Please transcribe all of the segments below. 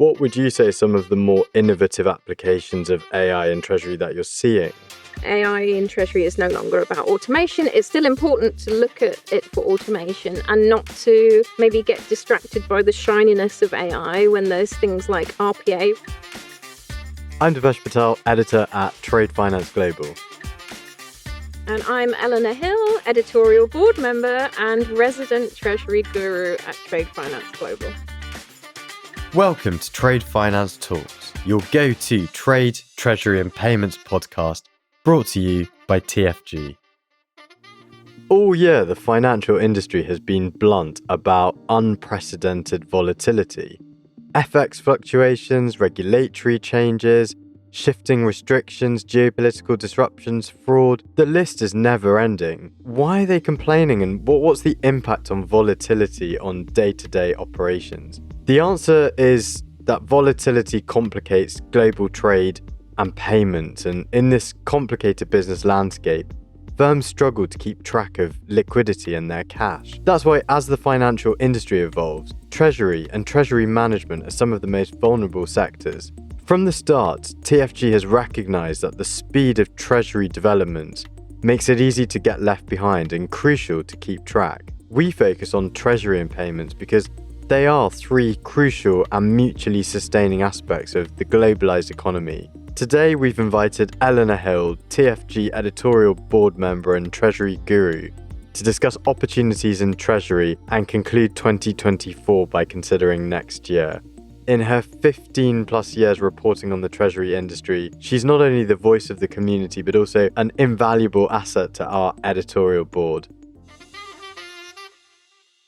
What would you say are some of the more innovative applications of AI in Treasury that you're seeing? AI in Treasury is no longer about automation. It's still important to look at it for automation and not to maybe get distracted by the shininess of AI when there's things like RPA. I'm Devesh Patel, editor at Trade Finance Global. And I'm Eleanor Hill, editorial board member and resident Treasury guru at Trade Finance Global. Welcome to Trade Finance Talks, your go-to trade, treasury and payments podcast, brought to you by TFG. All year, the financial industry has been blunt about unprecedented volatility. FX fluctuations, regulatory changes, shifting restrictions, geopolitical disruptions, fraud. The list is never ending. Why are they complaining, and what's the impact on volatility on day-to-day operations? The answer is that volatility complicates global trade and payments, and in this complicated business landscape, firms struggle to keep track of liquidity and their cash. That's why, as the financial industry evolves, treasury and treasury management are some of the most vulnerable sectors. From the start, TFG has recognised that the speed of treasury development makes it easy to get left behind and crucial to keep track. We focus on treasury and payments because they are three crucial and mutually sustaining aspects of the globalised economy. Today, we've invited Eleanor Hill, TFG editorial board member and treasury guru, to discuss opportunities in treasury and conclude 2024 by considering next year. In her 15 plus years reporting on the treasury industry, she's not only the voice of the community, but also an invaluable asset to our editorial board.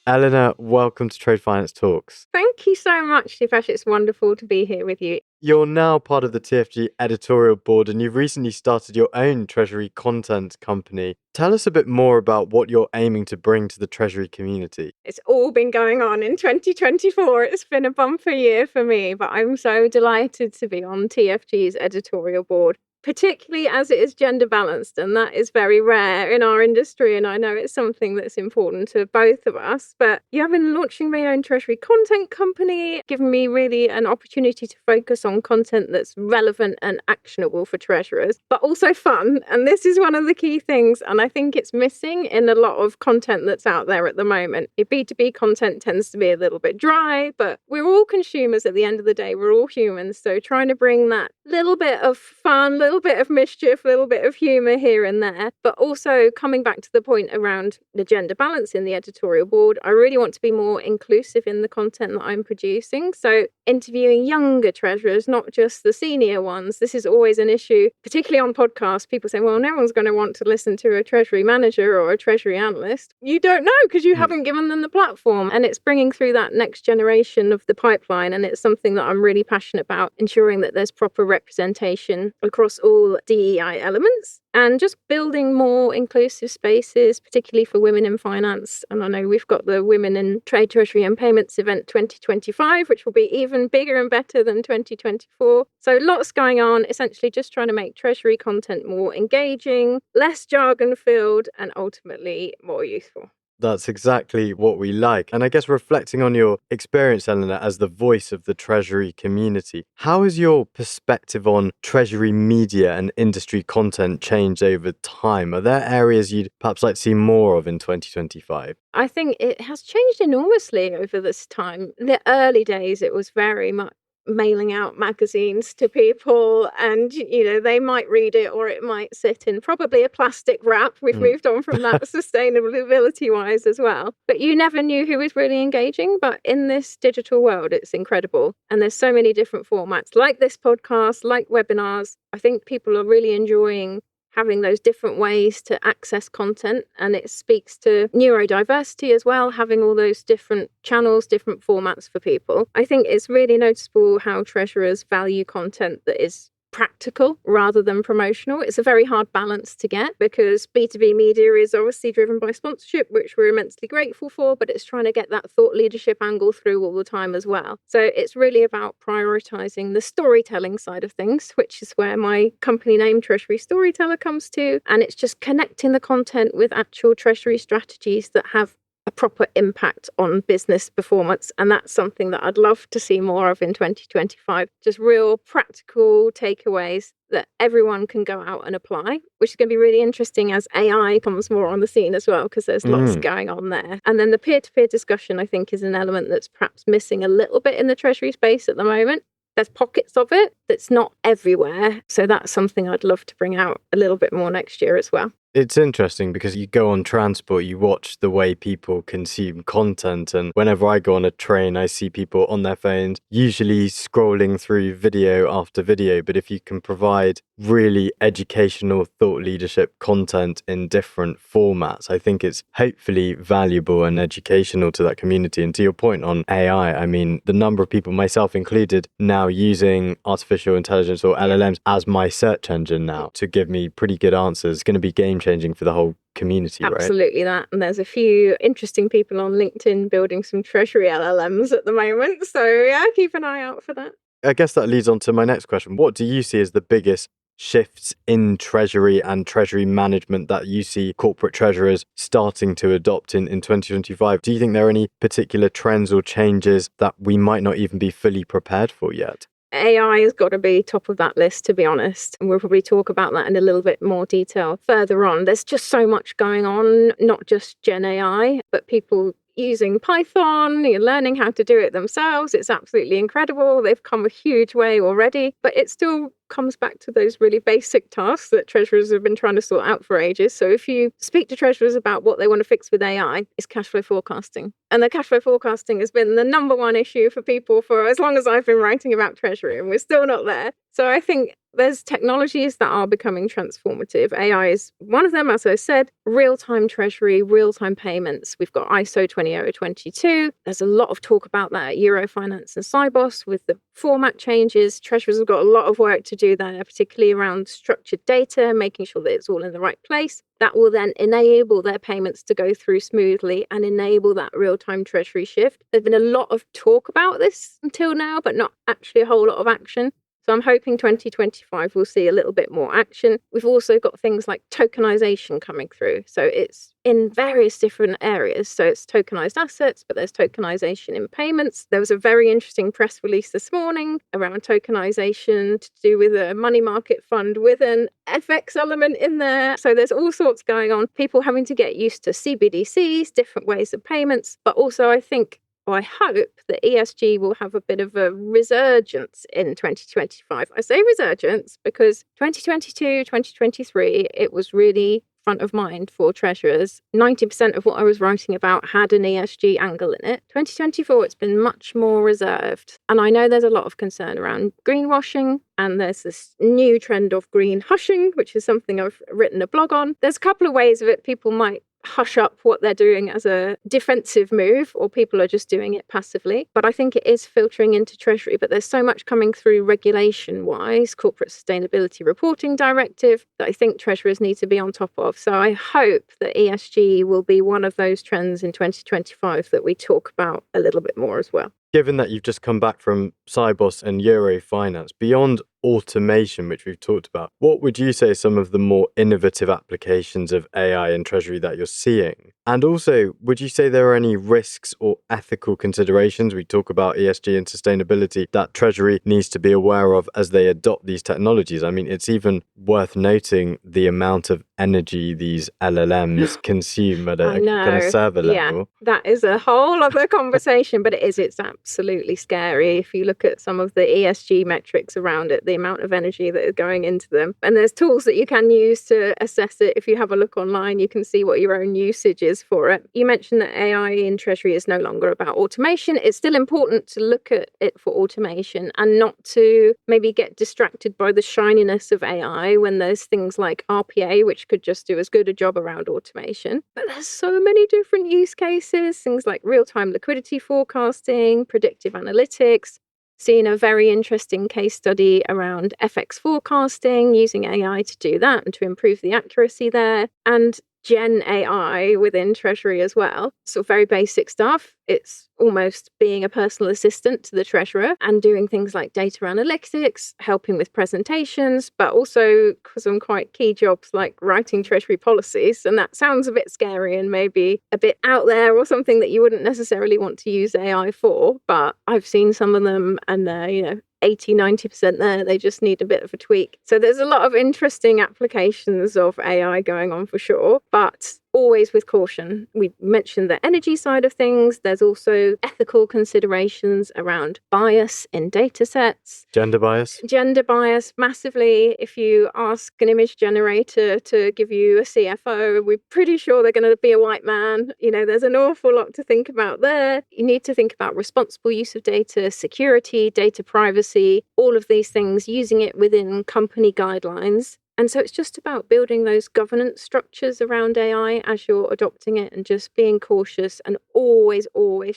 Eleanor, welcome to Trade Finance Talks. Thank you so much, Devesh. It's wonderful to be here with you. You're now part of the TFG editorial board and you've recently started your own treasury content company. Tell us a bit more about what you're aiming to bring to the treasury community. It's all been going on in 2024. It's been a bumper year for me, but I'm so delighted to be on TFG's editorial board, particularly as it is gender balanced, and that is very rare in our industry, and I know it's something that's important to both of us. But yeah, I've been launching my own treasury content company, giving me really an opportunity to focus on content that's relevant and actionable for treasurers, but also fun, and this is one of the key things, and I think it's missing in a lot of content that's out there at the moment. B2B content tends to be a little bit dry, but we're all consumers at the end of the day. We're all humans, so trying to bring that little bit of fun, little bit of mischief, a little bit of humour here and there, but also coming back to the point around the gender balance in the editorial board, I really want to be more inclusive in the content that I'm producing. So interviewing younger treasurers, not just the senior ones. This is always an issue, particularly on podcasts. People say, well, no one's going to want to listen to a treasury manager or a treasury analyst. You don't know because you haven't given them the platform. And it's bringing through that next generation of the pipeline. And it's something that I'm really passionate about, ensuring that there's proper representation across all DEI elements and just building more inclusive spaces, particularly for women in finance. And I know we've got the Women in Trade, Treasury and Payments event 2025, which will be even bigger and better than 2024. So lots going on, essentially just trying to make treasury content more engaging, less jargon-filled, and ultimately more useful. That's exactly what we like. And I guess reflecting on your experience, Eleanor, as the voice of the treasury community, how has your perspective on treasury media and industry content changed over time? Are there areas you'd perhaps like to see more of in 2025? I think it has changed enormously over this time. In the early days, it was very much mailing out magazines to people and, they might read it or it might sit in probably a plastic wrap. We've moved on from that sustainability-wise as well. But you never knew who was really engaging. But in this digital world, it's incredible. And there's so many different formats like this podcast, like webinars. I think people are really enjoying having those different ways to access content, and it speaks to neurodiversity as well, having all those different channels, different formats for people. I think it's really noticeable how treasurers value content that is practical rather than promotional. It's a very hard balance to get because B2B media is obviously driven by sponsorship, which we're immensely grateful for, but it's trying to get that thought leadership angle through all the time as well. So it's really about prioritizing the storytelling side of things, which is where my company name Treasury Storyteller comes to. And it's just connecting the content with actual treasury strategies that have a proper impact on business performance. And that's something that I'd love to see more of in 2025. Just real practical takeaways that everyone can go out and apply, which is going to be really interesting as AI comes more on the scene as well, because there's lots going on there. And then the peer-to-peer discussion, I think, is an element that's perhaps missing a little bit in the Treasury space at the moment. There's pockets of it that's not everywhere. So that's something I'd love to bring out a little bit more next year as well. It's interesting because you go on transport, you watch the way people consume content. And whenever I go on a train, I see people on their phones, usually scrolling through video after video. But if you can provide really educational thought leadership content in different formats, I think it's hopefully valuable and educational to that community. And to your point on AI, I mean, the number of people, myself included, now using artificial intelligence or LLMs as my search engine now to give me pretty good answers is going to be game changing for the whole community, right? Absolutely that. And there's a few interesting people on LinkedIn building some treasury LLMs at the moment. So yeah, keep an eye out for that. I guess that leads on to my next question. What do you see as the biggest shifts in treasury and treasury management that you see corporate treasurers starting to adopt in 2025? Do you think there are any particular trends or changes that we might not even be fully prepared for yet? AI has got to be top of that list, to be honest. And we'll probably talk about that in a little bit more detail further on. There's just so much going on, not just Gen AI, but people using Python, learning how to do it themselves. It's absolutely incredible. They've come a huge way already, but it still comes back to those really basic tasks that treasurers have been trying to sort out for ages. So if you speak to treasurers about what they want to fix with AI, it's cash flow forecasting. And the cash flow forecasting has been the number one issue for people for as long as I've been writing about treasury, and we're still not there. So I think there's technologies that are becoming transformative. AI is one of them, as I said, real-time treasury, real-time payments. We've got ISO 20022. There's a lot of talk about that at Eurofinance and Cybos with the format changes. Treasurers have got a lot of work to do there, particularly around structured data, making sure that it's all in the right place. That will then enable their payments to go through smoothly and enable that real-time treasury shift. There's been a lot of talk about this until now, but not actually a whole lot of action. So I'm hoping 2025 will see a little bit more action. We've also got things like tokenization coming through. So it's in various different areas. So it's tokenized assets, but there's tokenization in payments. There was a very interesting press release this morning around tokenization to do with a money market fund with an FX element in there. So there's all sorts going on. People having to get used to CBDCs, different ways of payments, but also I think I hope that ESG will have a bit of a resurgence in 2025. I say resurgence because 2022, 2023, it was really front of mind for treasurers. 90% of what I was writing about had an ESG angle in it. 2024, it's been much more reserved. And I know there's a lot of concern around greenwashing, and there's this new trend of green hushing, which is something I've written a blog on. There's a couple of ways of it. People might hush up what they're doing as a defensive move, or people are just doing it passively. But I think it is filtering into Treasury. But there's so much coming through regulation-wise, Corporate Sustainability Reporting Directive, that I think treasurers need to be on top of. So I hope that ESG will be one of those trends in 2025 that we talk about a little bit more as well. Given that you've just come back from Cybos and Eurofinance, beyond automation, which we've talked about, what would you say are some of the more innovative applications of AI in Treasury that you're seeing? And also, would you say there are any risks or ethical considerations, we talk about ESG and sustainability, that Treasury needs to be aware of as they adopt these technologies? I mean, it's even worth noting the amount of energy these LLMs consume at a kind of server level. Yeah, that is a whole other conversation, but it's absolutely scary if you look at some of the ESG metrics around it, the amount of energy that is going into them. And there's tools that you can use to assess it. If you have a look online, you can see what your own usage is for it. You mentioned that AI in Treasury is no longer about automation. It's still important to look at it for automation and not to maybe get distracted by the shininess of AI when there's things like RPA, which could just do as good a job around automation. But there's so many different use cases, things like real-time liquidity forecasting, predictive analytics. Seen a very interesting case study around FX forecasting, using AI to do that and to improve the accuracy there. And Gen AI within Treasury as well. So very basic stuff. It's almost being a personal assistant to the treasurer and doing things like data analytics, helping with presentations, but also some quite key jobs like writing Treasury policies. And that sounds a bit scary and maybe a bit out there or something that you wouldn't necessarily want to use AI for. But I've seen some of them and they're, 80, 90% there. They just need a bit of a tweak. So there's a lot of interesting applications of AI going on for sure, but always with caution. We mentioned the energy side of things. There's also ethical considerations around bias in data sets. Gender bias? Gender bias, massively. If you ask an image generator to give you a CFO, we're pretty sure they're going to be a white man. There's an awful lot to think about there. You need to think about responsible use of data, security, data privacy, all of these things, using it within company guidelines. And so it's just about building those governance structures around AI as you're adopting it and just being cautious and always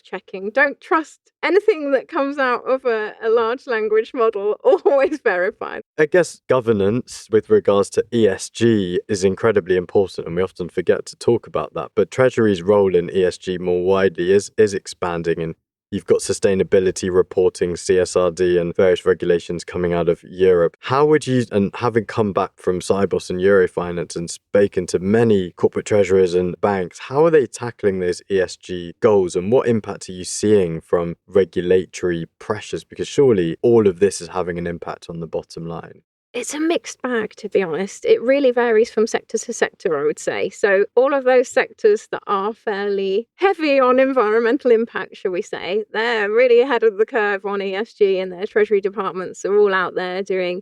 checking. Don't trust anything that comes out of a large language model, always verify. I guess governance with regards to ESG is incredibly important, and we often forget to talk about that. But Treasury's role in ESG more widely is expanding, and you've got sustainability reporting, CSRD, and various regulations coming out of Europe. How would you, and having come back from Cybos and Eurofinance and spoken to many corporate treasurers and banks, how are they tackling those ESG goals, and what impact are you seeing from regulatory pressures? Because surely all of this is having an impact on the bottom line. It's a mixed bag, to be honest. It really varies from sector to sector, I would say. So all of those sectors that are fairly heavy on environmental impact, shall we say, they're really ahead of the curve on ESG, and their treasury departments are all out there doing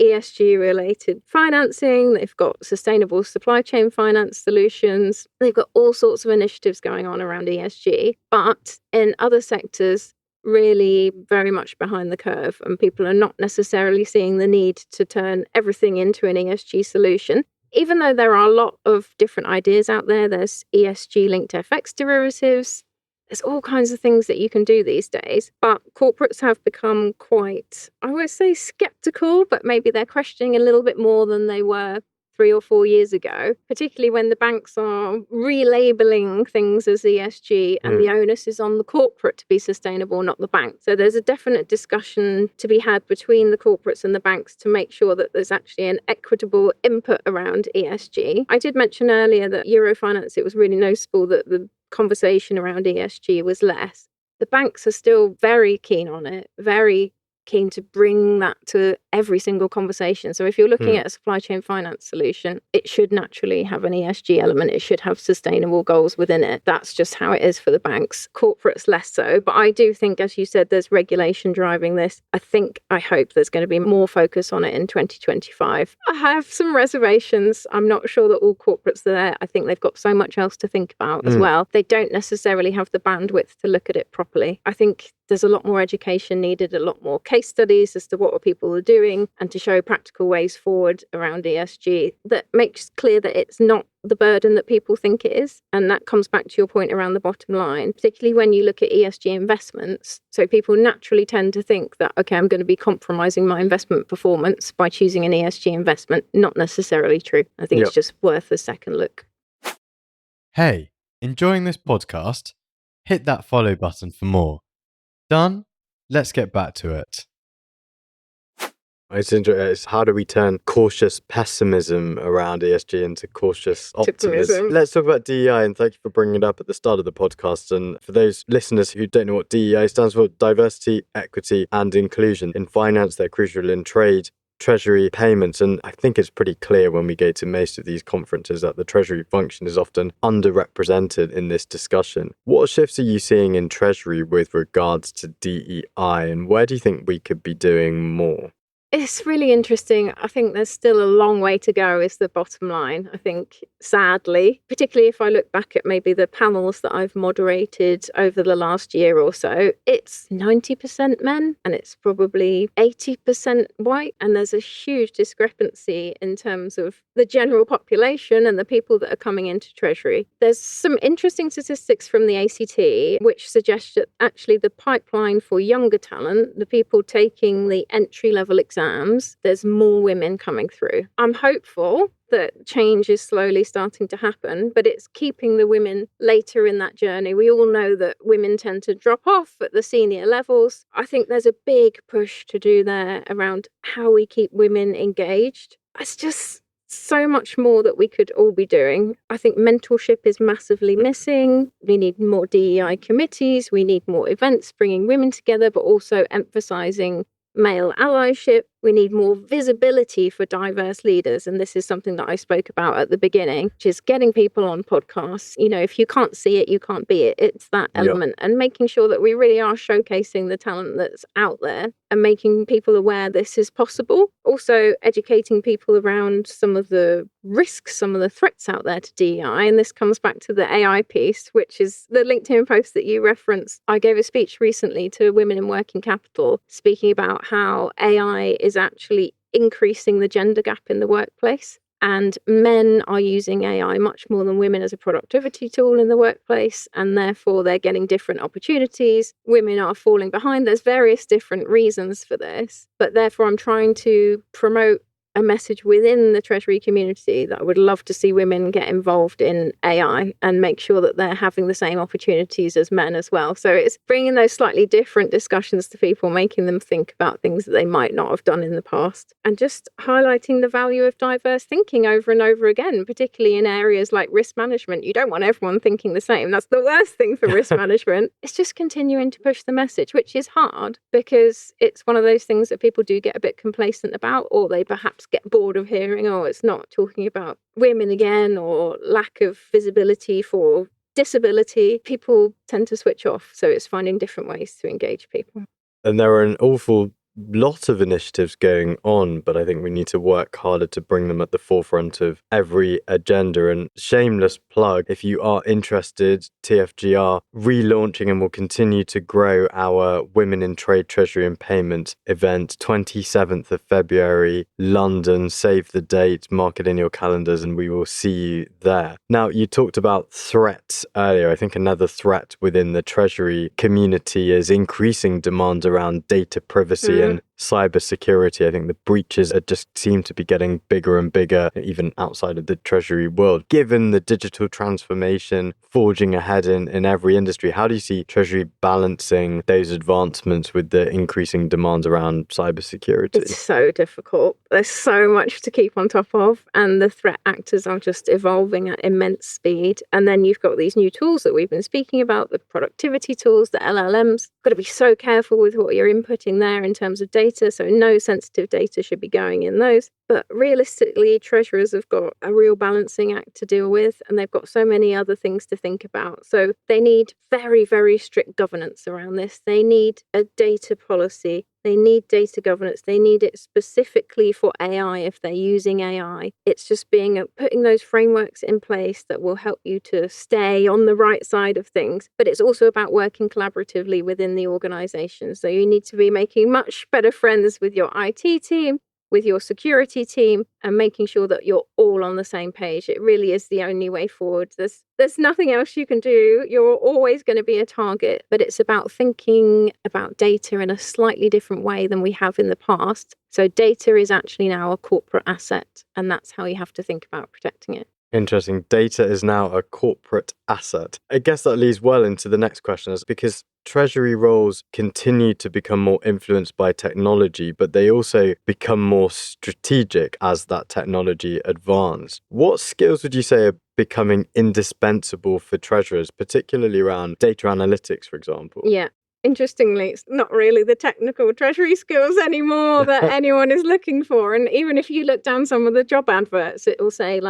ESG-related financing. They've got sustainable supply chain finance solutions. They've got all sorts of initiatives going on around ESG. But in other sectors, really very much behind the curve, and people are not necessarily seeing the need to turn everything into an ESG solution. Even though there are a lot of different ideas out there, there's ESG-linked FX derivatives, there's all kinds of things that you can do these days, but corporates have become quite, I would say, skeptical, but maybe they're questioning a little bit more than they were 3 or 4 years ago, particularly when the banks are relabeling things as ESG and the onus is on the corporate to be sustainable, not the bank. So there's a definite discussion to be had between the corporates and the banks to make sure that there's actually an equitable input around ESG. I did mention earlier that Eurofinance, it was really noticeable that the conversation around ESG was less. The banks are still very keen on it, very keen to bring that to every single conversation. So if you're looking at a supply chain finance solution, it should naturally have an ESG element. It should have sustainable goals within it. That's just how it is for the banks. Corporates less so. But I do think, as you said, there's regulation driving this. I hope there's going to be more focus on it in 2025. I have some reservations. I'm not sure that all corporates are there. I think they've got so much else to think about as well. They don't necessarily have the bandwidth to look at it properly. I think there's a lot more education needed, a lot more case studies as to what people are doing, and to show practical ways forward around ESG that makes clear that it's not the burden that people think it is. And that comes back to your point around the bottom line, particularly when you look at ESG investments. So people naturally tend to think that, okay, I'm going to be compromising my investment performance by choosing an ESG investment. Not necessarily true. I think it's just worth a second look. Hey, enjoying this podcast? Hit that follow button for more. Done? Let's get back to it. It's how do we turn cautious pessimism around ESG into cautious optimism? Let's talk about DEI, and thank you for bringing it up at the start of the podcast. And for those listeners who don't know what DEI stands for, diversity, equity, and inclusion. In finance, they're crucial in trade, treasury, payments, and I think it's pretty clear when we go to most of these conferences that the treasury function is often underrepresented in this discussion. What shifts are you seeing in treasury with regards to DEI, and where do you think we could be doing more? It's really interesting. I think there's still a long way to go is the bottom line. I think, sadly, particularly if I look back at maybe the panels that I've moderated over the last year or so, it's 90% men and it's probably 80% white. And there's a huge discrepancy in terms of the general population and the people that are coming into Treasury. There's some interesting statistics from the ACT which suggest that actually the pipeline for younger talent, the people taking the entry-level exam exams, there's more women coming through. I'm hopeful that change is slowly starting to happen, but it's keeping the women later in that journey. We all know that women tend to drop off at the senior levels. I think there's a big push to do there around how we keep women engaged. It's just so much more that we could all be doing. I think mentorship is massively missing. We need more DEI committees. We need more events bringing women together, but also emphasizing male allyship. We need more visibility for diverse leaders. And this is something that I spoke about at the beginning, which is getting people on podcasts. You know, if you can't see it, you can't be it. It's that element. And making sure that we really are showcasing the talent that's out there and making people aware this is possible. Also educating people around some of the risks, some of the threats out there to DEI. And this comes back to the AI piece, which is the LinkedIn post that you referenced. I gave a speech recently to women in working capital, speaking about how AI is actually increasing the gender gap in the workplace. And men are using AI much more than women as a productivity tool in the workplace. And therefore, they're getting different opportunities. Women are falling behind. There's various different reasons for this. But therefore, I'm trying to promote a message within the Treasury community that I would love to see women get involved in AI and make sure that they're having the same opportunities as men as well. So it's bringing those slightly different discussions to people, making them think about things that they might not have done in the past, and just highlighting the value of diverse thinking over and over again, particularly in areas like risk management. You don't want everyone thinking the same. That's the worst thing for risk management. It's just continuing to push the message, which is hard because it's one of those things that people do get a bit complacent about, or they perhaps get bored of hearing, oh, it's not talking about women again, or lack of visibility for disability. People tend to switch off. So it's finding different ways to engage people. And there are an awful lot of initiatives going on, but I think we need to work harder to bring them at the forefront of every agenda. And shameless plug, if you are interested, TFG are relaunching and will continue to grow our Women in Trade, Treasury and Payment event, 27th of February, London. Save the date, mark it in your calendars, and we will see you there. Now, you talked about threats earlier. I think another threat within the Treasury community is increasing demand around data privacy and cybersecurity. I think the breaches just seem to be getting bigger and bigger, even outside of the Treasury world. Given the digital transformation forging ahead in every industry, how do you see Treasury balancing those advancements with the increasing demands around cybersecurity? It's so difficult. There's so much to keep on top of, and the threat actors are just evolving at immense speed. And then you've got these new tools that we've been speaking about, the productivity tools, the LLMs. Got to be so careful with what you're inputting there in terms of data, so no sensitive data should be going in those. But realistically, treasurers have got a real balancing act to deal with, and they've got so many other things to think about. So they need very, very strict governance around this. They need a data policy. They need data governance. They need it specifically for AI if they're using AI. It's just putting those frameworks in place that will help you to stay on the right side of things. But it's also about working collaboratively within the organization. So you need to be making much better friends with your IT team, with your security team, and making sure that you're all on the same page. It really is the only way forward. There's nothing else you can do. You're always going to be a target, but it's about thinking about data in a slightly different way than we have in the past. So data is actually now a corporate asset, and that's how you have to think about protecting it. Interesting. Data is now a corporate asset. I guess that leads well into the next question, is because Treasury roles continue to become more influenced by technology, but they also become more strategic as that technology advances. What skills would you say are becoming indispensable for treasurers, particularly around data analytics, for example? Yeah. Interestingly, it's not really the technical treasury skills anymore that anyone is looking for. And even if you look down some of the job adverts, it will say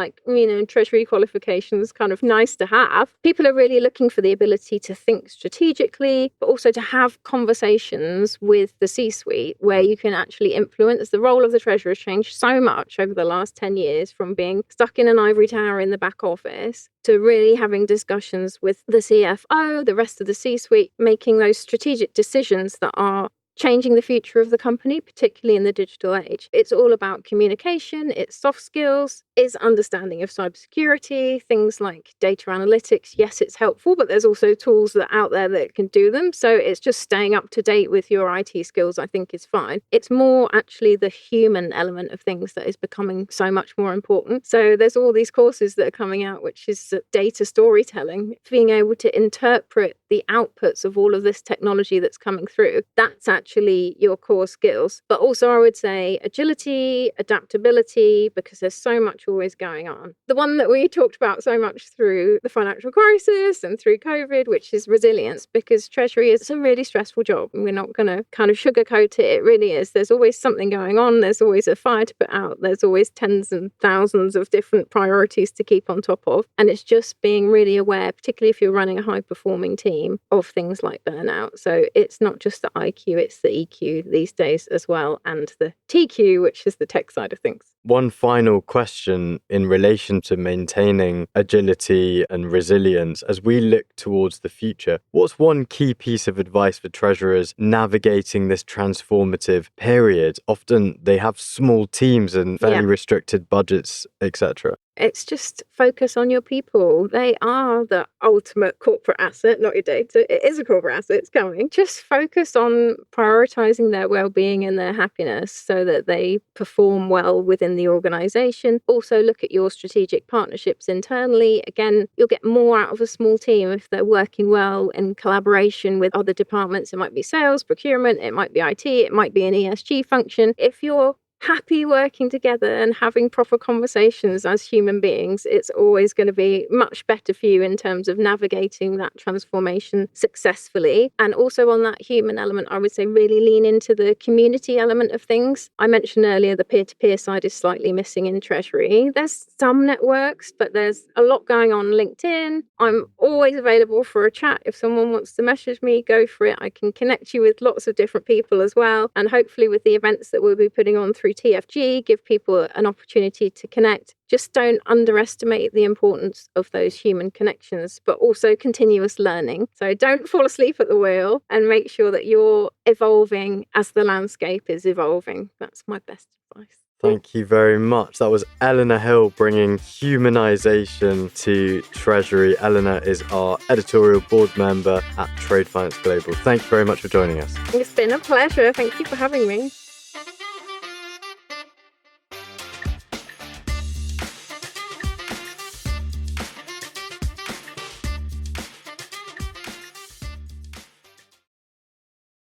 treasury qualifications kind of nice to have. People are really looking for the ability to think strategically, but also to have conversations with the C-suite where you can actually influence. The role of the treasurer has changed so much over the last 10 years, from being stuck in an ivory tower in the back office to really having discussions with the CFO, the rest of the C-suite, making those strategic decisions that are changing the future of the company, particularly in the digital age. It's all about communication, it's soft skills, it's understanding of cybersecurity, things like data analytics. Yes, it's helpful, but there's also tools that are out there that can do them. So it's just staying up to date with your IT skills, I think, is fine. It's more actually the human element of things that is becoming so much more important. So there's all these courses that are coming out, which is data storytelling, being able to interpret the outputs of all of this technology that's coming through. That's actually your core skills. But also I would say agility, adaptability, because there's so much always going on. The one that we talked about so much through the financial crisis and through COVID, which is resilience, because treasury is a really stressful job and we're not going to kind of sugarcoat it. It really is. There's always something going on. There's always a fire to put out. There's always tens and thousands of different priorities to keep on top of. And it's just being really aware, particularly if you're running a high performing team, of things like burnout. So it's not just the IQ, it's the EQ these days as well, and the TQ, which is the tech side of things. One final question in relation to maintaining agility and resilience as we look towards the future. What's one key piece of advice for treasurers navigating this transformative period? Often they have small teams and fairly restricted budgets, etc. It's just focus on your people. They are the ultimate corporate asset, not your data. It is a corporate asset, it's coming. Just focus on prioritizing their well-being and their happiness so that they perform well within the organization. Also look at your strategic partnerships internally. Again, you'll get more out of a small team if they're working well in collaboration with other departments. It might be sales, procurement, it might be IT, it might be an ESG function. If you're happy working together and having proper conversations as human beings, it's always going to be much better for you in terms of navigating that transformation successfully. And also on that human element, I would say really lean into the community element of things. I mentioned earlier the peer-to-peer side is slightly missing in treasury. There's some networks, but there's a lot going on LinkedIn. I'm always available for a chat. If someone wants to message me, go for it. I can connect you with lots of different people as well. And hopefully with the events that we'll be putting on through TFG, give people an opportunity to connect. Just don't underestimate the importance of those human connections, but also continuous learning. So don't fall asleep at the wheel and make sure that you're evolving as the landscape is evolving. That's my best advice. Thank you very much. That was Eleanor Hill bringing humanization to Treasury. Eleanor is our editorial board member at Trade Finance Global. Thank you very much for joining us. It's been a pleasure. Thank you for having me.